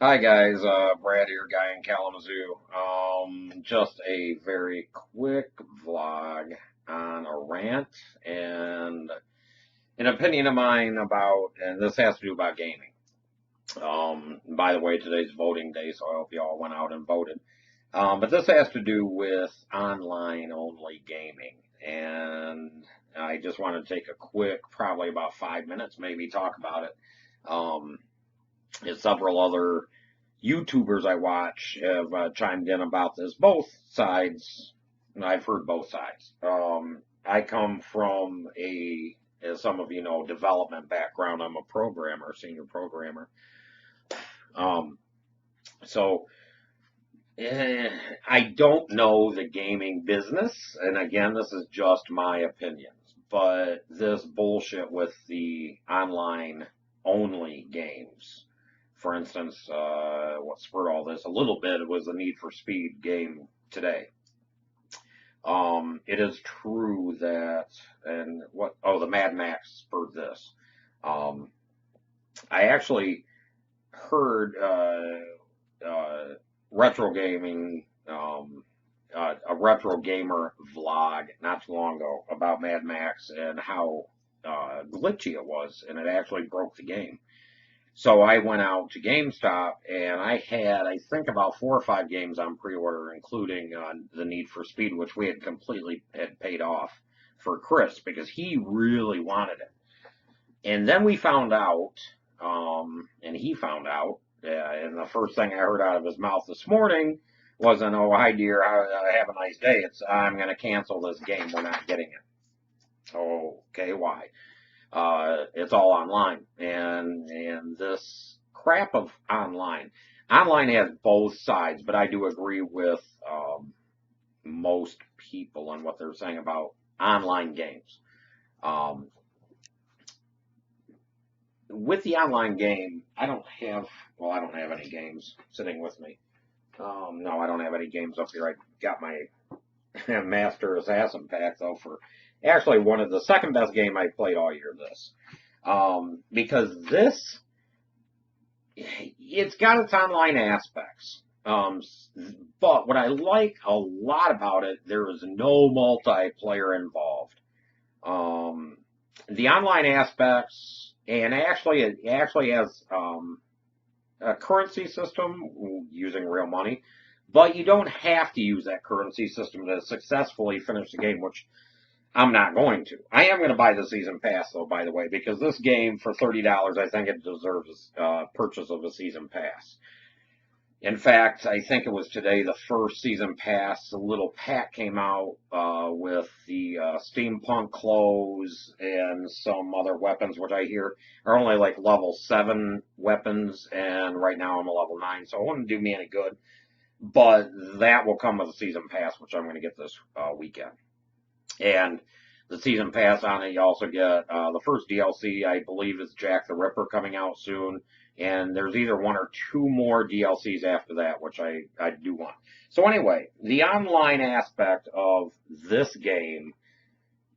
Hi guys, Brad here, guy in Kalamazoo. Just a very quick vlog on a rant and an opinion of mine about, and this has to do about gaming. By the way, today's voting day, so I hope you all went out and voted. But this has to do with online only gaming, and I just want to take a quick, probably about 5 minutes, maybe talk about it. Um, and several other YouTubers I watch have chimed in about this. Both sides, I've heard both sides. I come from as some of you know, development background. I'm a programmer, senior programmer. Um, so I don't know the gaming business, and again, this is just my opinions. But this bullshit with the online only games, for instance, what spurred all this a little bit was the Need for Speed game today. It is true that, and the Mad Max spurred this. Um, I actually heard retro gaming, a retro gamer vlog not too long ago about Mad Max and how glitchy it was, and it actually broke the game. So I went out to GameStop and I had, I think, about 4 or 5 games on pre-order, including the Need for Speed, which we had completely had paid off for Chris because he really wanted it. And then we found out, and he found out, and the first thing I heard out of his mouth this morning wasn't, "Oh, hi dear, have a nice day." It's, "I'm going to cancel this game. We're not getting it." Okay, why? It's all online, and this crap of online. Online has both sides, but I do agree with most people on what they're saying about online games. Um, with the online game, I don't have any games sitting with me. No, I don't have any games up here. I got my Master Assassin pack though for actually one of the second best game I played all year. This because this it's got its online aspects. But what I like a lot about it, there is no multiplayer involved. Um, the online aspects, and it actually has a currency system using real money, but you don't have to use that currency system to successfully finish the game, which I'm not going to. I am going to buy the season pass, though, by the way, because this game for $30, I think it deserves purchase of a season pass. In fact, I think it was today the first season pass. A little pack came out with the steampunk clothes and some other weapons, which I hear are only like level 7 weapons, and right now I'm a level 9, so it wouldn't do me any good. But that will come with a season pass, which I'm going to get this weekend. And the season pass on it, you also get the first DLC, I believe, is Jack the Ripper coming out soon. And there's either 1 or 2 more DLCs after that, which I do want. So anyway, the online aspect of this game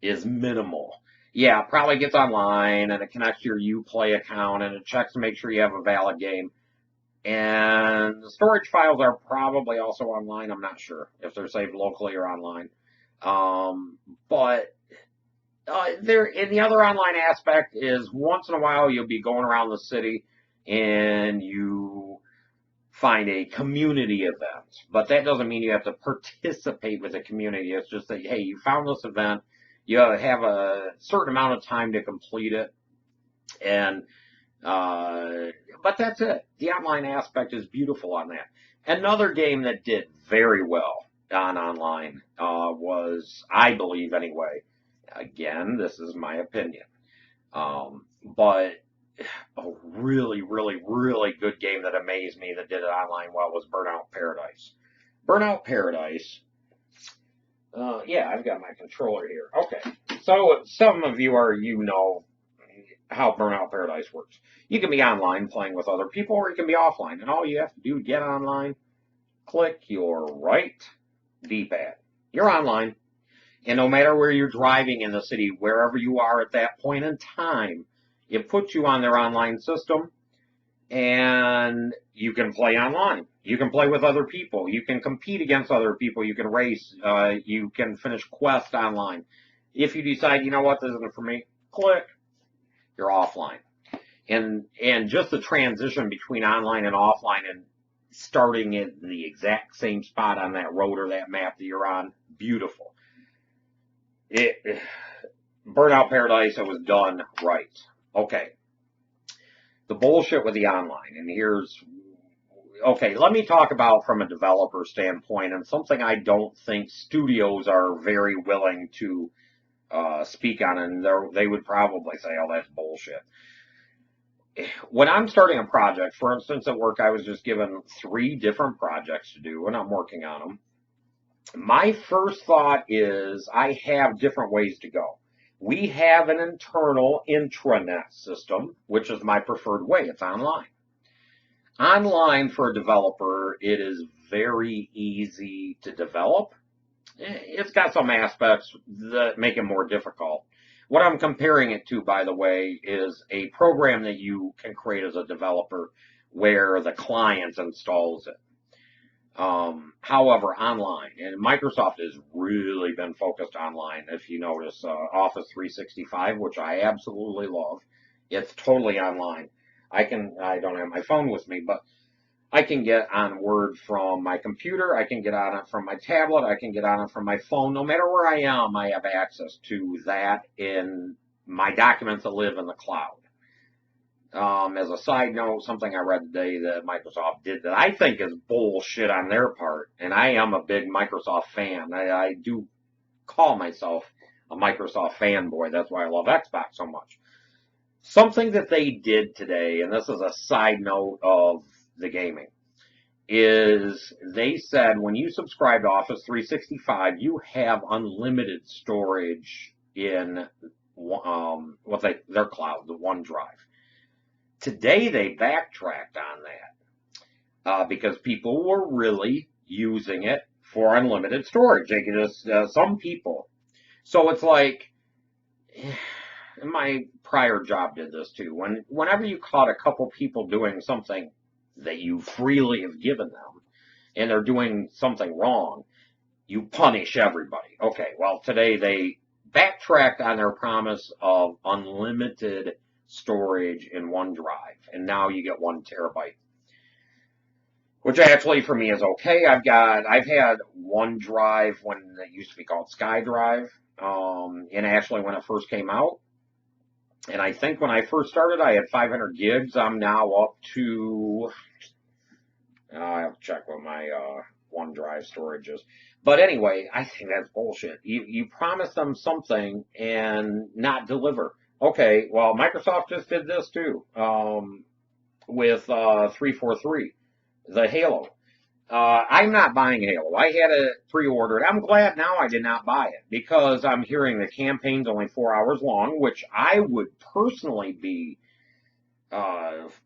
is minimal. Yeah, it probably gets online and it connects to your Uplay account and it checks to make sure you have a valid game. And the storage files are probably also online. I'm not sure if they're saved locally or online. But there, and the other online aspect is once in a while you'll be going around the city and you find a community event, but that doesn't mean you have to participate with the community. It's just that, hey, you found this event, you have a certain amount of time to complete it, and but that's it. The online aspect is beautiful on that. Another game that did very well on online was, I believe anyway, again, this is my opinion, but a really, really, really good game that amazed me that did it online well was Burnout Paradise. Burnout Paradise. Yeah, I've got my controller here. Okay, so some of you know how Burnout Paradise works. You can be online playing with other people, or you can be offline, and all you have to do to get online, click your right D-pad. You're online, and no matter where you're driving in the city, wherever you are at that point in time, it puts you on their online system, and you can play online. You can play with other people. You can compete against other people. You can race. You can finish quests online. If you decide, you know what, this isn't for me, click, you're offline. And just the transition between online and offline and starting at the exact same spot on that road or that map that you're on, beautiful. Burnout Paradise, it was done right. Okay. The bullshit with the online, and okay, let me talk about from a developer standpoint, and something I don't think studios are very willing to speak on, and they would probably say, oh, that's bullshit. When I'm starting a project, for instance, at work, I was just given 3 different projects to do, and I'm working on them. My first thought is I have different ways to go. We have an internal intranet system, which is my preferred way. It's online. Online for a developer, it is very easy to develop. It's got some aspects that make it more difficult. What I'm comparing it to, by the way, is a program that you can create as a developer where the client installs it. However, online, and Microsoft has really been focused online. If you notice, Office 365, which I absolutely love, it's totally online. I don't have my phone with me, but I can get on Word from my computer. I can get on it from my tablet. I can get on it from my phone. No matter where I am, I have access to that in my documents that live in the cloud. As a side note, something I read today that Microsoft did that I think is bullshit on their part, and I am a big Microsoft fan. I do call myself a Microsoft fanboy. That's why I love Xbox so much. Something that they did today, and this is a side note of the gaming, is they said when you subscribe to Office 365, you have unlimited storage in their cloud, the OneDrive. Today they backtracked on that because people were really using it for unlimited storage. They could just some people. So it's like my prior job did this too. Whenever you caught a couple people doing something that you freely have given them, and they're doing something wrong, you punish everybody. Okay, well today they backtracked on their promise of unlimited storage in OneDrive, and now you get 1 terabyte, which actually for me is okay. I've had OneDrive when it used to be called SkyDrive, and actually when it first came out, and I think when I first started I had 500 gigs. I'm now up to, I have to check what my OneDrive storage is. But anyway, I think that's bullshit. You promise them something and not deliver. Okay, well, Microsoft just did this too with 343, the Halo. I'm not buying Halo. I had it pre-ordered. I'm glad now I did not buy it because I'm hearing the campaign's only 4 hours long, which I would personally be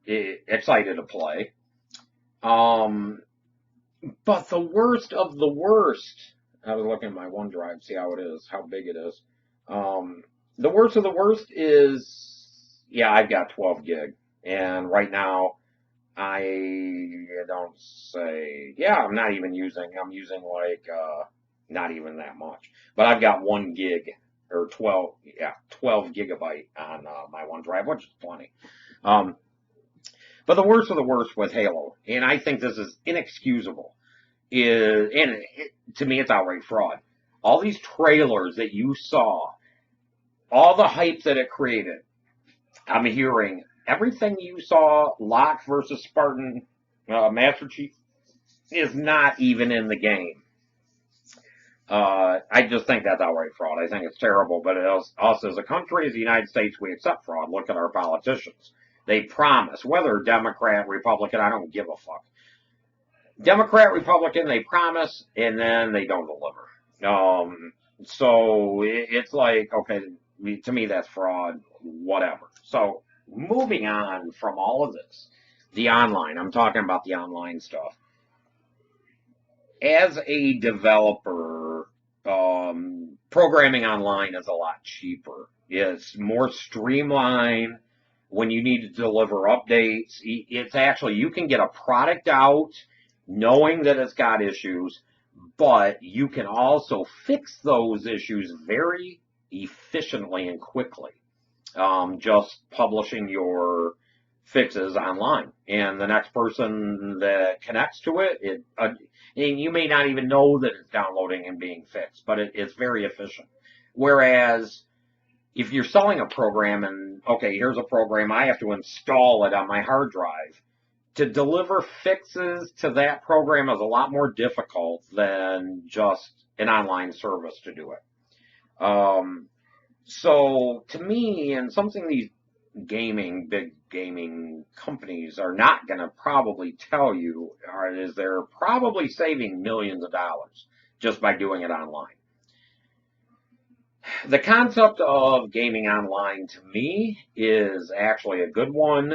excited to play. But the worst of the worst, I was looking at my OneDrive, see how it is, how big it is. The worst of the worst is, yeah, I've got 12 gig. And right now, I don't say, yeah, I'm using like, not even that much. But I've got 1 gig, or 12 gigabyte on my OneDrive, which is plenty. But the worst of the worst with Halo, and I think this is inexcusable, to me it's outright fraud. All these trailers that you saw, all the hype that it created, I'm hearing everything you saw, Locke versus Spartan, Master Chief, is not even in the game. I just think that's outright fraud. I think it's terrible, but us as a country, as the United States, we accept fraud. Look at our politicians. They promise, whether Democrat, Republican, I don't give a fuck. Democrat, Republican, they promise, and then they don't deliver. So it's like, okay, to me that's fraud, whatever. So moving on from all of this, the online, I'm talking about the online stuff. As a developer, programming online is a lot cheaper. It's more streamlined. when you need to deliver updates. It's actually, you can get a product out knowing that it's got issues, but you can also fix those issues very efficiently and quickly. Just publishing your fixes online, and the next person that connects to it, and you may not even know that it's downloading and being fixed, but it's very efficient. Whereas if you're selling a program and, okay, here's a program, I have to install it on my hard drive. To deliver fixes to that program is a lot more difficult than just an online service to do it. So to me, and something these big gaming companies are not going to probably tell you is they're probably saving millions of dollars just by doing it online. The concept of gaming online to me is actually a good one.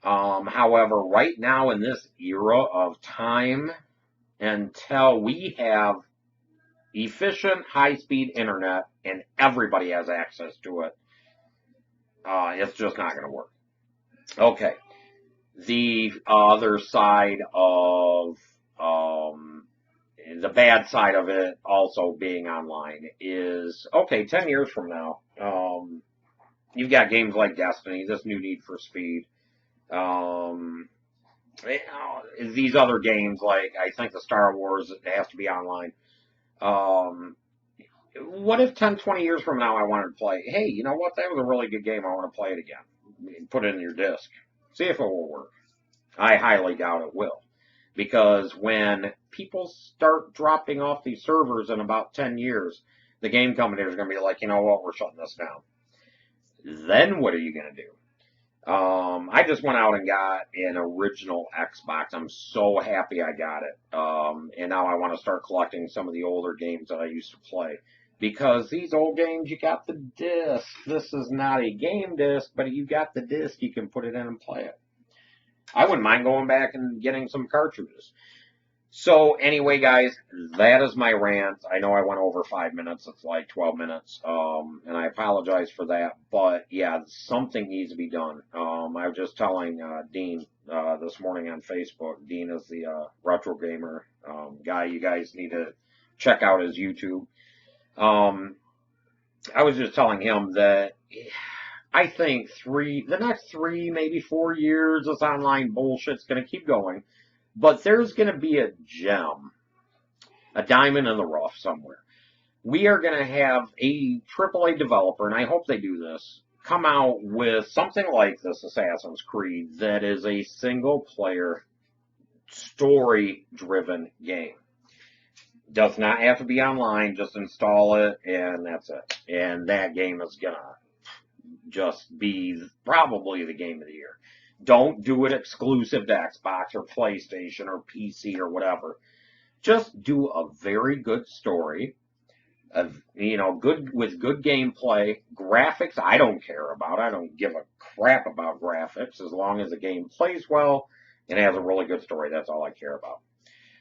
However, right now in this era of time, until we have efficient, high-speed internet and everybody has access to it, it's just not going to work. Okay. The other side of the bad side of it also being online is, okay, 10 years from now, you've got games like Destiny, this new Need for Speed, these other games like, I think the Star Wars, it has to be online. What if 10, 20 years from now I wanted to play, hey, you know what, that was a really good game, I want to play it again. Put it in your disc. See if it will work. I highly doubt it will. Because when people start dropping off these servers in about 10 years, the game companies are going to be like, you know what, we're shutting this down. Then what are you going to do? I just went out and got an original Xbox. I'm so happy I got it. And now I want to start collecting some of the older games that I used to play. Because these old games, you got the disc. This is not a game disc, but you got the disc. You can put it in and play it. I wouldn't mind going back and getting some cartridges. So anyway, guys, that is my rant. I know I went over 5 minutes. It's like 12 minutes. And I apologize for that. But yeah, something needs to be done. I was just telling Dean this morning on Facebook. Dean is the retro gamer guy. You guys need to check out his YouTube. I was just telling him that I think the next 3, maybe 4 years, this online bullshit's going to keep going. But there's going to be a gem, a diamond in the rough somewhere. We are going to have a AAA developer, and I hope they do this, come out with something like this Assassin's Creed that is a single-player, story-driven game. Does not have to be online, just install it, and that's it. And that game is going to just be probably the game of the year. Don't do it exclusive to Xbox or PlayStation or PC or whatever. Just do a very good story, good with good gameplay. Graphics, I don't care about. I don't give a crap about graphics as long as the game plays well and has a really good story. That's all I care about.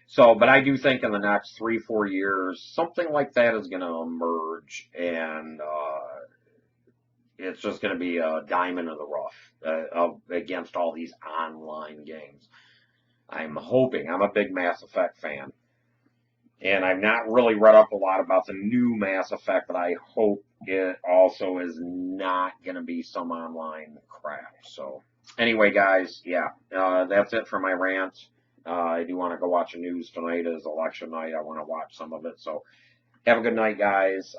So, but I do think in the next 3, 4 years, something like that is going to emerge, and it's just going to be a diamond in the rough against all these online games. I'm hoping. I'm a big Mass Effect fan. And I've not really read up a lot about the new Mass Effect, but I hope it also is not going to be some online crap. So, anyway, guys, yeah, that's it for my rant. I do want to go watch the news tonight. It is election night. I want to watch some of it. So, have a good night, guys.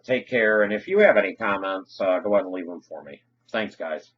Take care. And if you have any comments, go ahead and leave them for me. Thanks, guys.